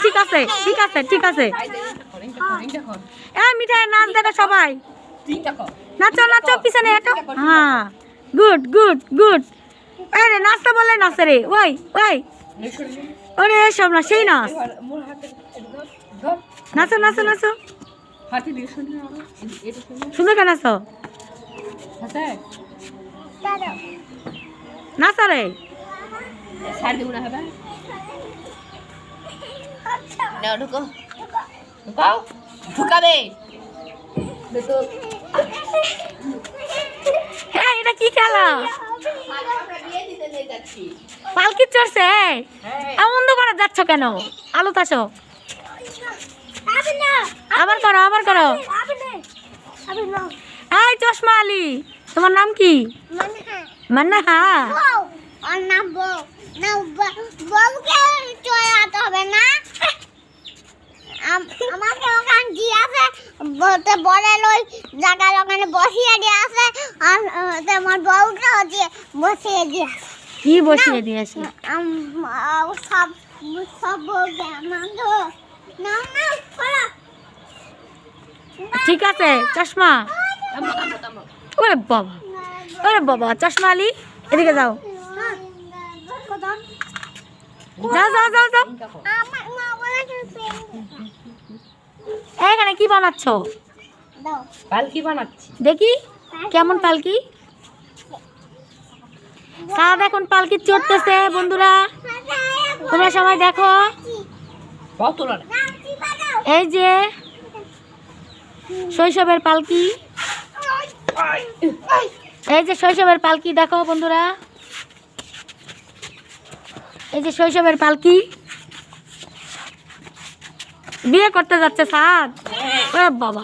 ঠিক আছে ঠিক আছে ঠিক আছে। মিঠাই নাচ দেখো সবাই, নাচো নাচো পিছনে হাঁটো। হ্যাঁ গুড গুড গুড। আরে নাচতে বলে নাচে রে, ওই ওই ওরে সব না সেই নাচ। নাচো নাচো নাচো, সুন্দর করে নাচো, নাচো রে। হ্যাঁ এটা কি খেলা? পালকি চড়ছে, এমন করে যাচ্ছ কেন? আলো তাসো, আবার করো আবার করো। এই চশমা আলী, তোমার নাম কি? মান্না। হ্যাঁ আমাকে ওখানে দিয়ে আছে বলে লই জায়গা ওখানে বসিয়ে দিয়ে আছে, আর তোমার বউকে বসিয়ে দিয়ে কি বসিয়ে দিয়েছে? সব সব বউকে নাও নাও করো। ঠিক আছে চশমা। ওরে বাবা, ওরে বাবা, চশমা আলী এদিকে যাও, যাও যাও যাও যাও। এখানে কি বানাচ্ছ? পালকি বানাচ্ছি, দেখি কেমন পালকি। সাদ এখন পালকি চড়তেছে বন্ধুরা, তোমরা সবাই দেখো। এই যে শৈশবের পালকি, এই যে শৈশবের পালকি দেখো বন্ধুরা, এই যে শৈশবের পালকি। বিয়ে করতে যাচ্ছে সাদ, ওরে বাবা।